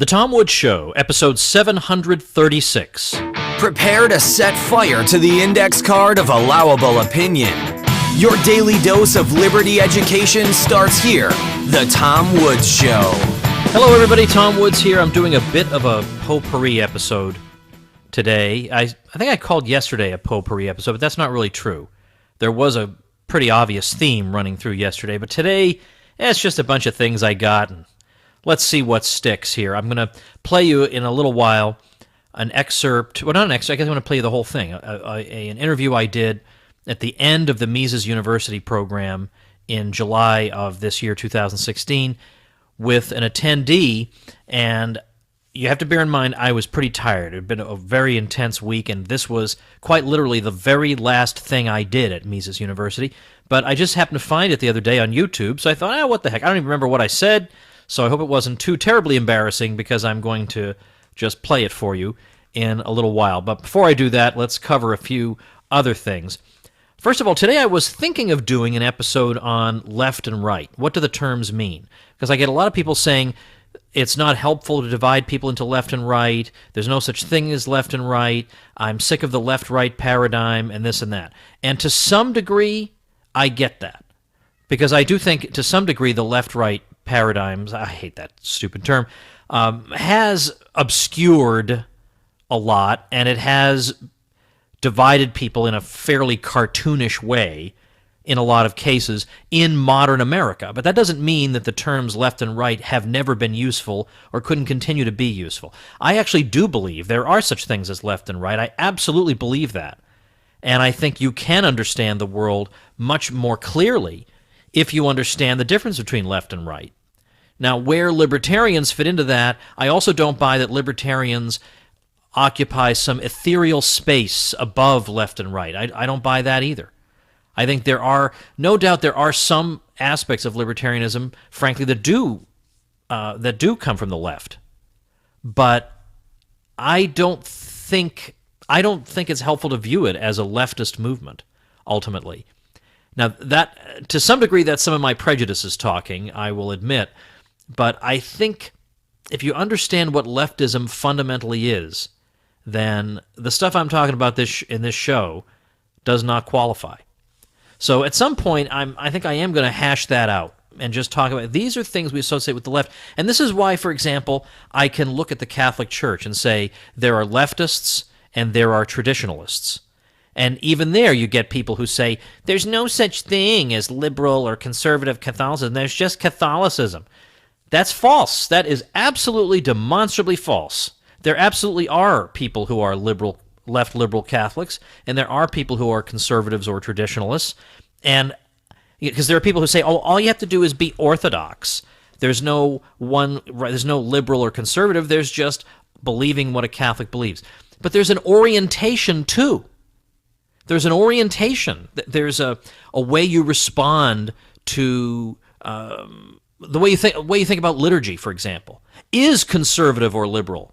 The Tom Woods Show, episode 736. Prepare to set fire to the index card of allowable opinion. Your daily dose of liberty education starts here. The Tom Woods Show. Hello, everybody. Tom Woods here. I'm doing a bit of a potpourri episode today. I think I called yesterday a potpourri episode, but that's not really true. There was a pretty obvious theme running through yesterday, but today, it's just a bunch of things I got, and let's see what sticks here. I'm going to play you in a little while an excerpt. Well, not an excerpt. I guess I'm going to play you the whole thing. An interview I did at the end of the Mises University program in July of this year, 2016, with an attendee. And you have to bear in mind, I was pretty tired. It had been a very intense week, and this was quite literally the very last thing I did at Mises University. But I just happened to find it the other day on YouTube, so I thought, what the heck? I don't even remember what I said. So I hope it wasn't too terribly embarrassing, because I'm going to just play it for you in a little while. But before I do that, let's cover a few other things. First of all, today I was thinking of doing an episode on left and right. What do the terms mean? Because I get a lot of people saying it's not helpful to divide people into left and right. There's no such thing as left and right. I'm sick of the left-right paradigm and this and that. And to some degree, I get that. Because I do think, to some degree, the left-right paradigms, I hate that stupid term, has obscured a lot, and it has divided people in a fairly cartoonish way in a lot of cases in modern America. But that doesn't mean that the terms left and right have never been useful or couldn't continue to be useful. I actually do believe there are such things as left and right. I absolutely believe that. And I think you can understand the world much more clearly if you understand the difference between left and right. Now, where libertarians fit into that, I also don't buy that libertarians occupy some ethereal space above left and right. I don't buy that either. I think no doubt there are some aspects of libertarianism, frankly, that do come from the left. But I don't think it's helpful to view it as a leftist movement, ultimately. Now, that, to some degree, that's some of my prejudices talking, I will admit. But I think if you understand what leftism fundamentally is, then the stuff I'm talking about in this show does not qualify. So at some point, I think I am going to hash that out and just talk about, these are things we associate with the left. And this is why, for example, I can look at the Catholic Church and say there are leftists and there are traditionalists. And even there, you get people who say, there's no such thing as liberal or conservative Catholicism. There's just Catholicism. That's false. That is absolutely demonstrably false. There absolutely are people who are left liberal Catholics, and there are people who are conservatives or traditionalists. And because there are people who say, all you have to do is be orthodox. There's no liberal or conservative. There's just believing what a Catholic believes. But there's an orientation too. There's an orientation. There's a way you respond to the way you think about liturgy, for example, is conservative or liberal.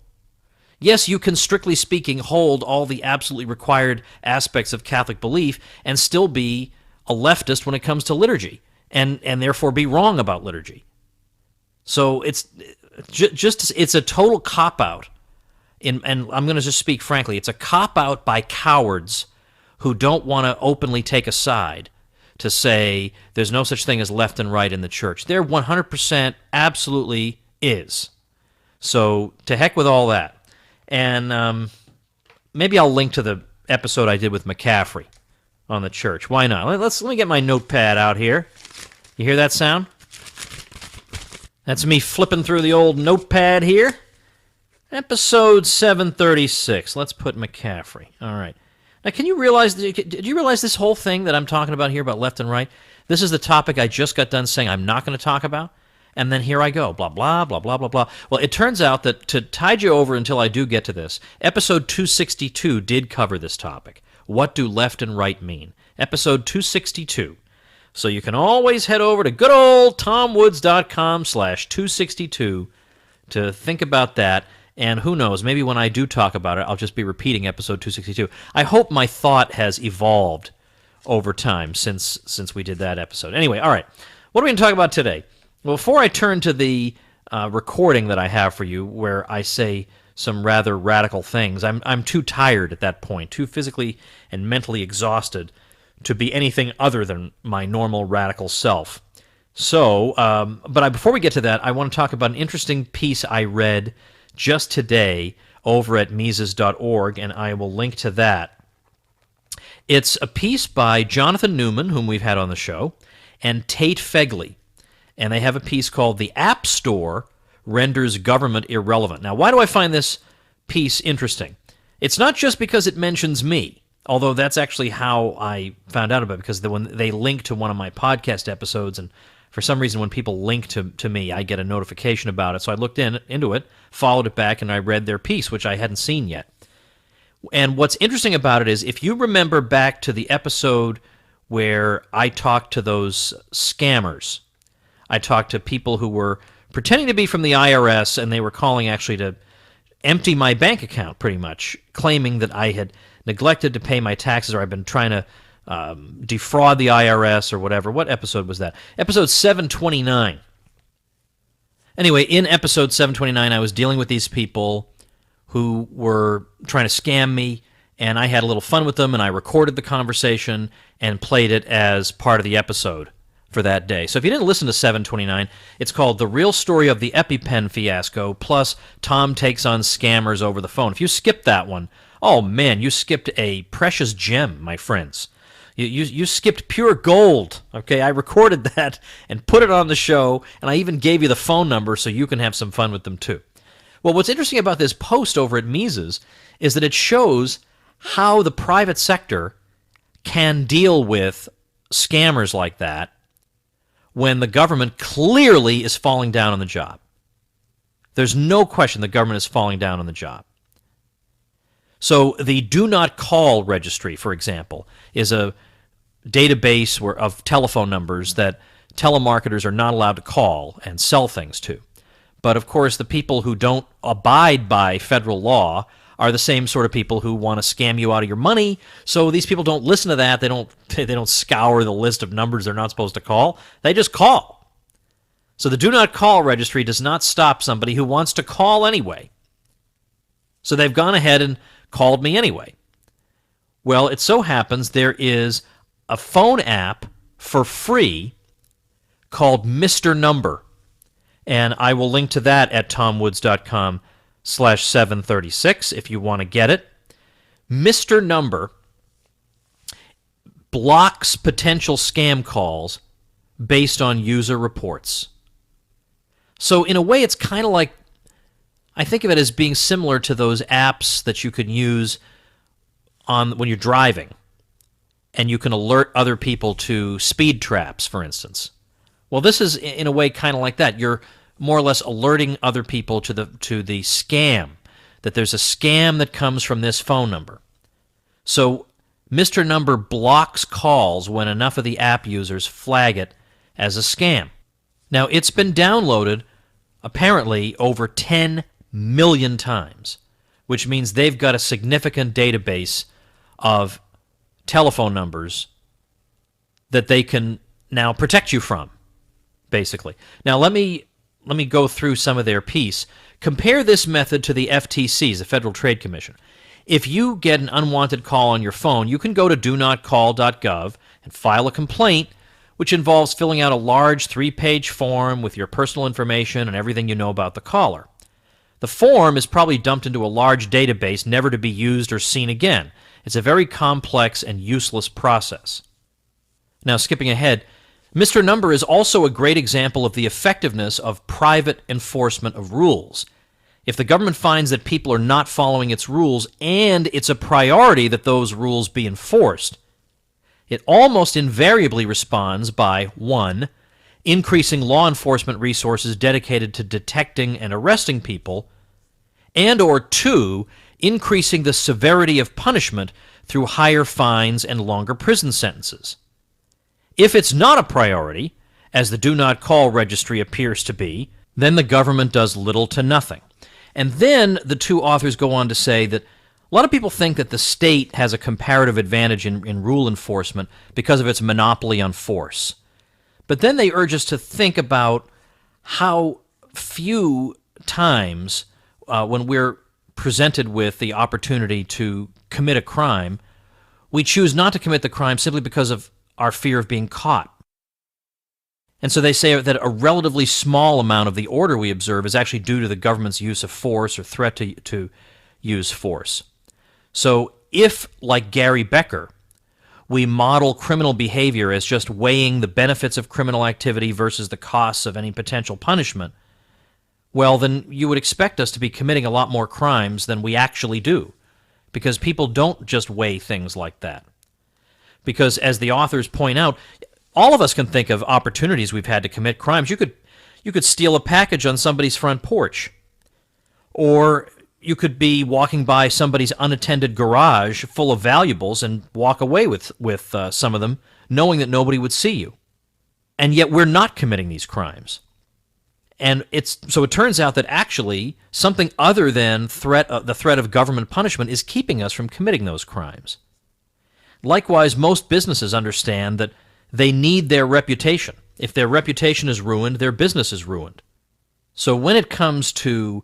Yes, you can, strictly speaking, hold all the absolutely required aspects of Catholic belief and still be a leftist when it comes to liturgy, and therefore be wrong about liturgy. So it's a total cop-out, and I'm going to just speak frankly. It's a cop-out by cowards who don't want to openly take a side to say there's no such thing as left and right in the church. There 100% absolutely is. So to heck with all that. And maybe I'll link to the episode I did with McCaffrey on the church. Why not? Let me get my notepad out here. You hear that sound? That's me flipping through the old notepad here. Episode 736. Let's put McCaffrey. All right. Now, did you realize this whole thing that I'm talking about here about left and right? This is the topic I just got done saying I'm not going to talk about. And then here I go, blah, blah, blah, blah, blah, blah. Well, it turns out that to tide you over until I do get to this, episode 262 did cover this topic. What do left and right mean? Episode 262. So you can always head over to good old tomwoods.com/262 to think about that. And who knows, maybe when I do talk about it, I'll just be repeating episode 262. I hope my thought has evolved over time since we did that episode. Anyway, all right. What are we going to talk about today? Well, before I turn to the recording that I have for you where I say some rather radical things. I'm too tired at that point, too physically and mentally exhausted to be anything other than my normal radical self. So, before we get to that, I want to talk about an interesting piece I read just today over at Mises.org, and I will link to that. It's a piece by Jonathan Newman, whom we've had on the show, and Tate Fegley, and they have a piece called "The App Store Renders Government Irrelevant." Now, why do I find this piece interesting? It's not just because it mentions me, although that's actually how I found out about it, because when they link to one of my podcast episodes, and for some reason when people link to me, I get a notification about it. So I looked into it, followed it back, and I read their piece, which I hadn't seen yet. And what's interesting about it is, if you remember back to the episode where I talked to those scammers, I talked to people who were pretending to be from the IRS, and they were calling actually to empty my bank account, pretty much, claiming that I had neglected to pay my taxes, or I've been trying to defraud the IRS or whatever. What episode was that? Episode 729. Anyway, in episode 729, I was dealing with these people who were trying to scam me, and I had a little fun with them, and I recorded the conversation and played it as part of the episode for that day. So if you didn't listen to 729, it's called "The Real Story of the EpiPen Fiasco, plus Tom Takes on Scammers Over the Phone." If you skipped that one, oh man, you skipped a precious gem, my friends. You skipped pure gold, okay? I recorded that and put it on the show, and I even gave you the phone number so you can have some fun with them too. Well, what's interesting about this post over at Mises is that it shows how the private sector can deal with scammers like that when the government clearly is falling down on the job. There's no question the government is falling down on the job. So the Do Not Call registry, for example, is a database of telephone numbers that telemarketers are not allowed to call and sell things to. But of course, the people who don't abide by federal law are the same sort of people who want to scam you out of your money. So these people don't listen to that. They don't scour the list of numbers they're not supposed to call. They just call. So the Do Not Call registry does not stop somebody who wants to call anyway. So they've gone ahead and called me anyway. Well, it so happens there is a phone app for free called Mr. Number, and I will link to that at tomwoods.com/736 if you want to get it. Mr. Number blocks potential scam calls based on user reports. So in a way, it's kind of like, I think of it as being similar to those apps that you can use when you're driving, and you can alert other people to speed traps, for instance. Well, this is in a way kind of like that. You're more or less alerting other people to the scam, that there's a scam that comes from this phone number. So Mr. Number blocks calls when enough of the app users flag it as a scam. Now, it's been downloaded apparently over 10 million times, which means they've got a significant database of telephone numbers that they can now protect you from, basically. Now, let me go through some of their piece. Compare this method to the FTC's, the Federal Trade Commission. If you get an unwanted call on your phone, you can go to donotcall.gov and file a complaint, which involves filling out a large 3-page form with your personal information and everything you know about the caller. The form is probably dumped into a large database, never to be used or seen again. It's a very complex and useless process. Now, skipping ahead, Mr. Number is also a great example of the effectiveness of private enforcement of rules. If the government finds that people are not following its rules and it's a priority that those rules be enforced, it almost invariably responds by 1. Increasing law enforcement resources dedicated to detecting and arresting people, and or 2, increasing the severity of punishment through higher fines and longer prison sentences. If it's not a priority, as the Do Not Call registry appears to be, then the government does little to nothing. And then the two authors go on to say that a lot of people think that the state has a comparative advantage in rule enforcement because of its monopoly on force. But then they urge us to think about how few times when we're presented with the opportunity to commit a crime, we choose not to commit the crime simply because of our fear of being caught. And so they say that a relatively small amount of the order we observe is actually due to the government's use of force or threat to use force. So if, like Gary Becker, we model criminal behavior as just weighing the benefits of criminal activity versus the costs of any potential punishment, well, then you would expect us to be committing a lot more crimes than we actually do, because people don't just weigh things like that. Because as the authors point out, all of us can think of opportunities we've had to commit crimes. You could steal a package on somebody's front porch, or you could be walking by somebody's unattended garage full of valuables and walk away with some of them, knowing that nobody would see you. And yet we're not committing these crimes. And so it turns out that actually something other than the threat of government punishment is keeping us from committing those crimes. Likewise, most businesses understand that they need their reputation. If their reputation is ruined, their business is ruined. So when it comes to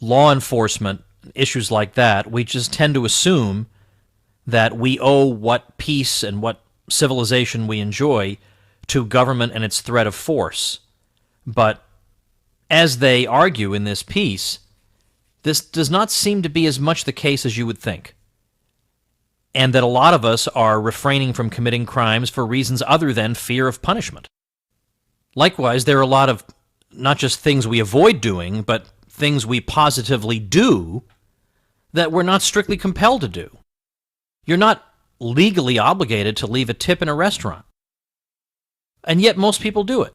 law enforcement, issues like that, we just tend to assume that we owe what peace and what civilization we enjoy to government and its threat of force. But as they argue in this piece, this does not seem to be as much the case as you would think. And that a lot of us are refraining from committing crimes for reasons other than fear of punishment. Likewise, there are a lot of not just things we avoid doing, but things we positively do that we're not strictly compelled to do. You're not legally obligated to leave a tip in a restaurant. And yet most people do it.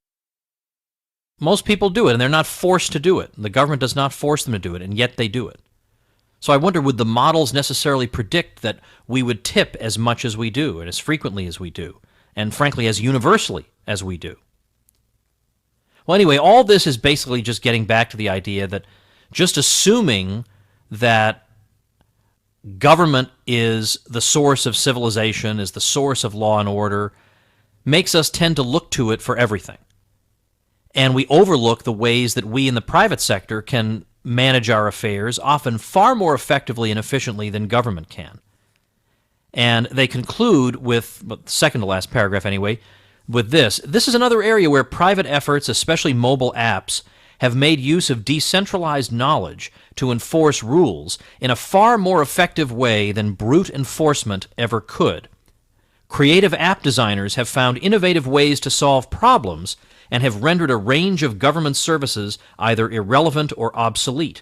Most people do it, and they're not forced to do it. The government does not force them to do it, and yet they do it. So I wonder, would the models necessarily predict that we would tip as much as we do, and as frequently as we do, and frankly as universally as we do? Well, anyway, all this is basically just getting back to the idea that just assuming that government is the source of civilization, is the source of law and order, makes us tend to look to it for everything. And we overlook the ways that we in the private sector can manage our affairs, often far more effectively and efficiently than government can. And they conclude with, the second to last paragraph anyway, with this. This is another area where private efforts, especially mobile apps, have made use of decentralized knowledge to enforce rules in a far more effective way than brute enforcement ever could. Creative app designers have found innovative ways to solve problems and have rendered a range of government services either irrelevant or obsolete.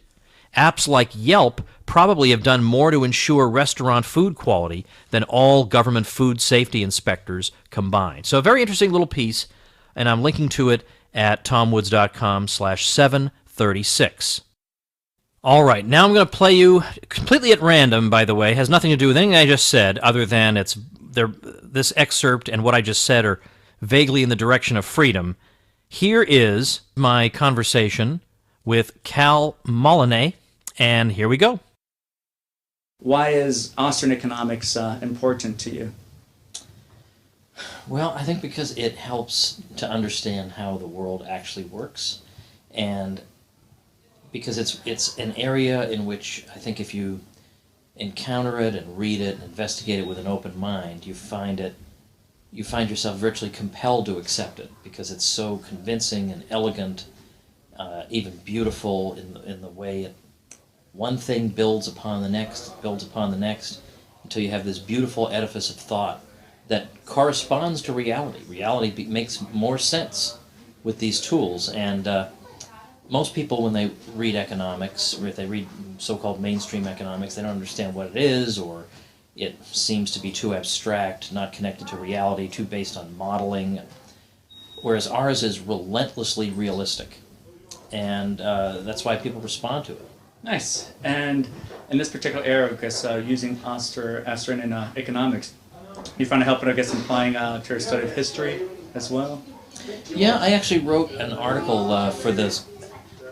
Apps like Yelp probably have done more to ensure restaurant food quality than all government food safety inspectors combined. So a very interesting little piece, and I'm linking to it at tomwoods.com/736. All right, now I'm going to play you, completely at random, by the way, has nothing to do with anything I just said, other than this excerpt and what I just said are vaguely in the direction of freedom. Here is my conversation with Cal Molyneux, and here we go. Why is Austrian economics important to you? Well, I think because it helps to understand how the world actually works, and because it's an area in which I think if you encounter it and read it and investigate it with an open mind, you find yourself virtually compelled to accept it because it's so convincing and elegant, even beautiful in the way one thing builds upon the next, until you have this beautiful edifice of thought that corresponds to reality. Reality makes more sense with these tools, and most people, when they read economics, or if they read so-called mainstream economics, they don't understand what it is, or it seems to be too abstract, not connected to reality, too based on modeling, whereas ours is relentlessly realistic, and that's why people respond to it. Nice. And in this particular area, I guess, using Austrian economics, you find it helpful, I guess, applying to your study of history as well? Yeah, I actually wrote an article for the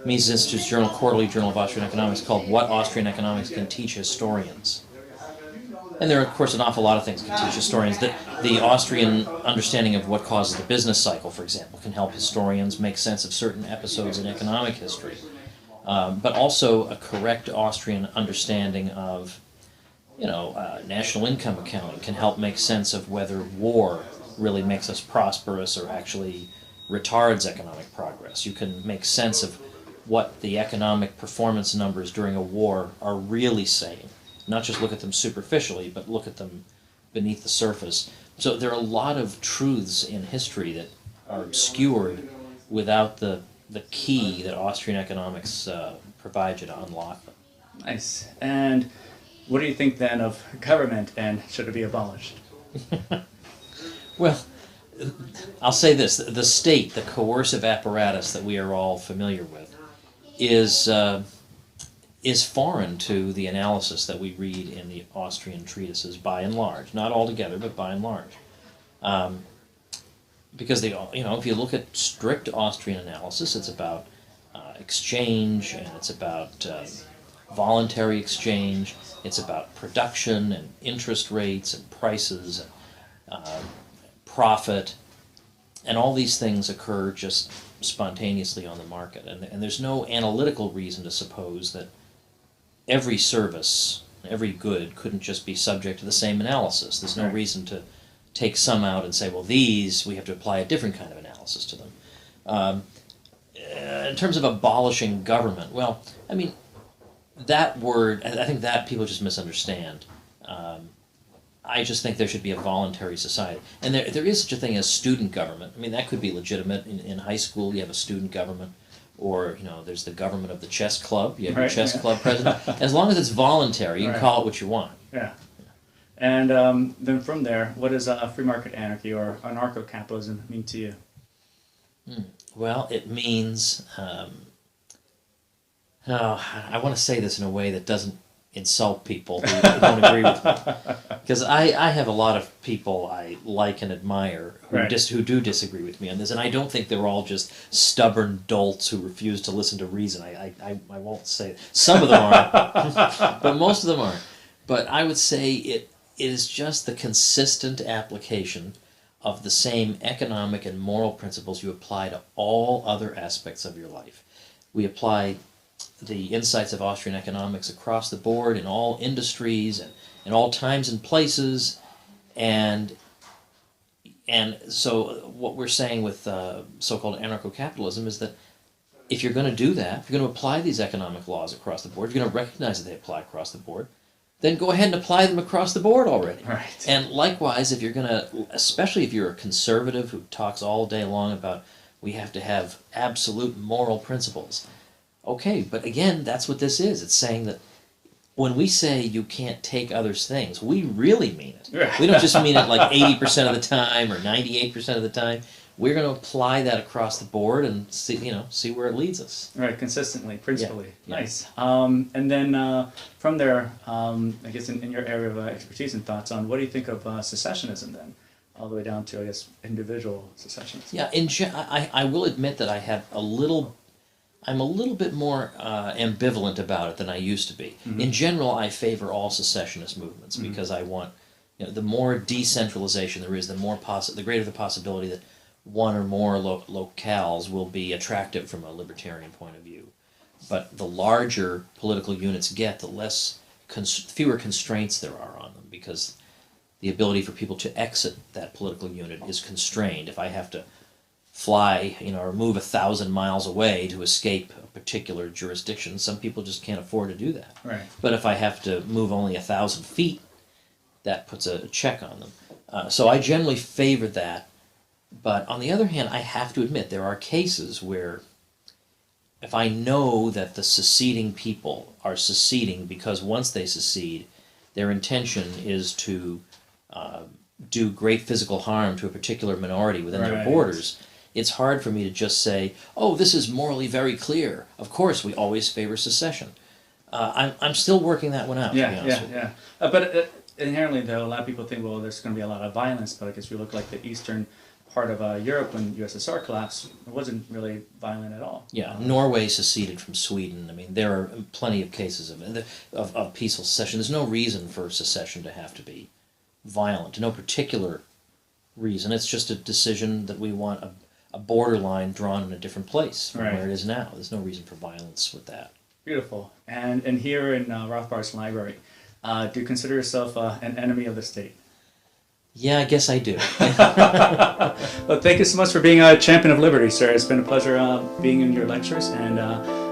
Mises Institute's Quarterly Journal of Austrian Economics called What Austrian Economics Can Teach Historians. And there are, of course, an awful lot of things can teach historians. That the Austrian understanding of what causes the business cycle, for example, can help historians make sense of certain episodes in economic history. But also a correct Austrian understanding of, national income accounting can help make sense of whether war really makes us prosperous or actually retards economic progress. You can make sense of what the economic performance numbers during a war are really saying. Not just look at them superficially, but look at them beneath the surface. So there are a lot of truths in history that are obscured without the key that Austrian economics provides you to unlock them. Nice. And what do you think then of government, and should it be abolished? Well, I'll say this. The state, the coercive apparatus that we are all familiar with, is foreign to the analysis that we read in the Austrian treatises, by and large. Not altogether, but by and large. Because if you look at strict Austrian analysis, it's about exchange, and it's about voluntary exchange. It's about production and interest rates and prices and profit, and all these things occur just spontaneously on the market. And there's no analytical reason to suppose that every service, every good, couldn't just be subject to the same analysis. There's no reason to take some out and say, well, these, we have to apply a different kind of analysis to them. In terms of abolishing government, well, I mean, that word, I think that people just misunderstand. I just think there should be a voluntary society. And there is such a thing as student government. I mean, that could be legitimate. In high school, you have a student government. Or, there's the government of the chess club. You have your chess club president. As long as it's voluntary, you can call it what you want. Yeah. And then from there, what does free market anarchy or anarcho-capitalism mean to you? Well, it means... I want to say this in a way that doesn't insult people who don't agree with me. Because I have a lot of people I like and admire who do disagree with me on this, and I don't think they're all just stubborn dolts who refuse to listen to reason. I won't say it. Some of them are, but most of them aren't. But I would say it is just the consistent application of the same economic and moral principles you apply to all other aspects of your life. We apply the insights of Austrian economics across the board in all industries and in all times and places, and so what we're saying with so-called anarcho-capitalism is that if you're going to do that, if you're going to apply these economic laws across the board, if you're going to recognize that they apply across the board, then go ahead and apply them across the board already. Right. And likewise, if you're going to, especially if you're a conservative who talks all day long about we have to have absolute moral principles. Okay, but again, that's what this is. It's saying that when we say you can't take others' things, we really mean it. We don't just mean it like 80% of the time or 98% of the time. We're going to apply that across the board and see where it leads us. Right, consistently, principally. Yeah. Nice. And then from there, I guess in your area of expertise and thoughts on, what do you think of secessionism then? All the way down to, I guess, individual secessionism. Yeah, I will admit that I'm a little bit more ambivalent about it than I used to be. Mm-hmm. In general, I favor all secessionist movements because I want, the more decentralization there is, the greater the possibility that one or more locales will be attractive from a libertarian point of view. But the larger political units get, the fewer constraints there are on them, because the ability for people to exit that political unit is constrained. If I have to fly, or move 1,000 miles away to escape a particular jurisdiction, some people just can't afford to do that. Right. But if I have to move only 1,000 feet, that puts a check on them. So I generally favor that. But on the other hand, I have to admit there are cases where if I know that the seceding people are seceding because once they secede, their intention is to do great physical harm to a particular minority within their borders, it's hard for me to just say, oh, this is morally very clear. Of course, we always favor secession. I'm still working that one out, to be honest with you. But inherently, though, a lot of people think, well, there's going to be a lot of violence, but I guess we look like the eastern part of Europe when USSR collapsed, it wasn't really violent at all. Yeah, Norway seceded from Sweden. I mean, there are plenty of cases of peaceful secession. There's no reason for secession to have to be violent. No particular reason. It's just a decision that we want a borderline drawn in a different place from where it is now. There's no reason for violence with that. Beautiful. And here in Rothbard's library, do you consider yourself an enemy of the state? Yeah, I guess I do. Well, thank you so much for being a champion of liberty, sir. It's been a pleasure being in your lectures and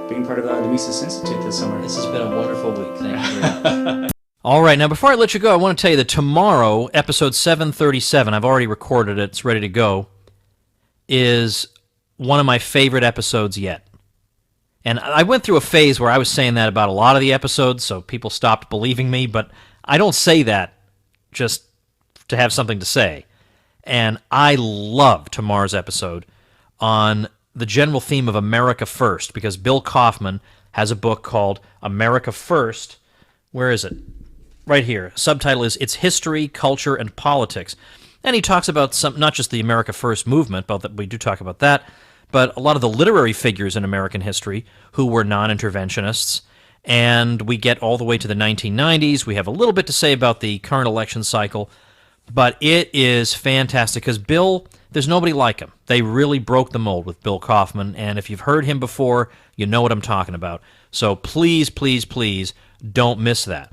being part of the Mises Institute this summer. This has been a wonderful week. Thank you very much. All right, now before I let you go, I want to tell you that tomorrow, episode 737, I've already recorded it, it's ready to go, is one of my favorite episodes yet. And I went through a phase where I was saying that about a lot of the episodes, so people stopped believing me, but I don't say that just to have something to say. And I love tomorrow's episode on the general theme of America First, because Bill Kaufman has a book called America First. Where is it? Right here. Subtitle is It's History, Culture, and Politics. And he talks about not just the America First movement, but we do talk about that, but a lot of the literary figures in American history who were non-interventionists. And we get all the way to the 1990s. We have a little bit to say about the current election cycle. But it is fantastic because Bill, there's nobody like him. They really broke the mold with Bill Kaufman, and if you've heard him before, you know what I'm talking about. So please, please, please don't miss that.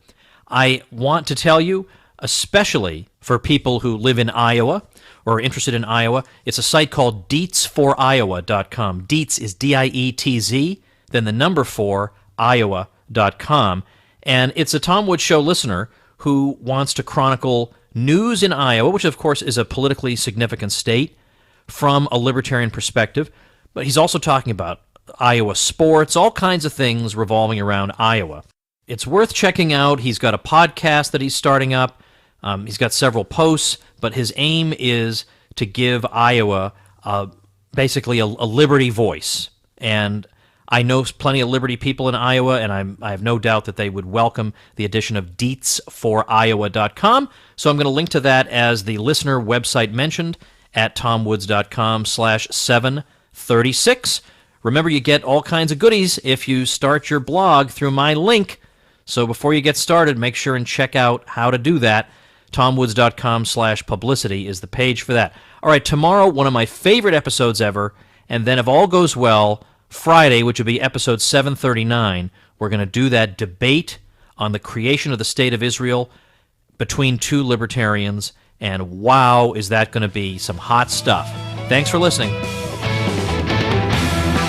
I want to tell you, especially for people who live in Iowa or are interested in Iowa, it's a site called DietZforIowa.com. Dietz is D-I-E-T-Z, then the number 4, Iowa.com. And it's a Tom Woods Show listener who wants to chronicle news in Iowa, which of course is a politically significant state, from a libertarian perspective. But he's also talking about Iowa sports, all kinds of things revolving around Iowa. It's worth checking out. He's got a podcast that he's starting up. He's got several posts, but his aim is to give Iowa basically a liberty voice. And I know plenty of liberty people in Iowa, and I have no doubt that they would welcome the addition of DietZforIowa.com. So I'm going to link to that as the listener website mentioned at tomwoods.com/736. Remember, you get all kinds of goodies if you start your blog through my link. So before you get started, make sure and check out how to do that. tomwoods.com/publicity is the page for that. All right, tomorrow, one of my favorite episodes ever, and then if all goes well, Friday, which will be episode 739, we're going to do that debate on the creation of the State of Israel between two libertarians, and wow, is that going to be some hot stuff. Thanks for listening.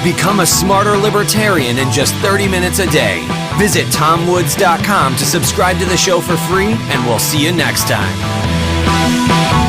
Become a smarter libertarian in just 30 minutes a day. Visit TomWoods.com to subscribe to the show for free, and we'll see you next time.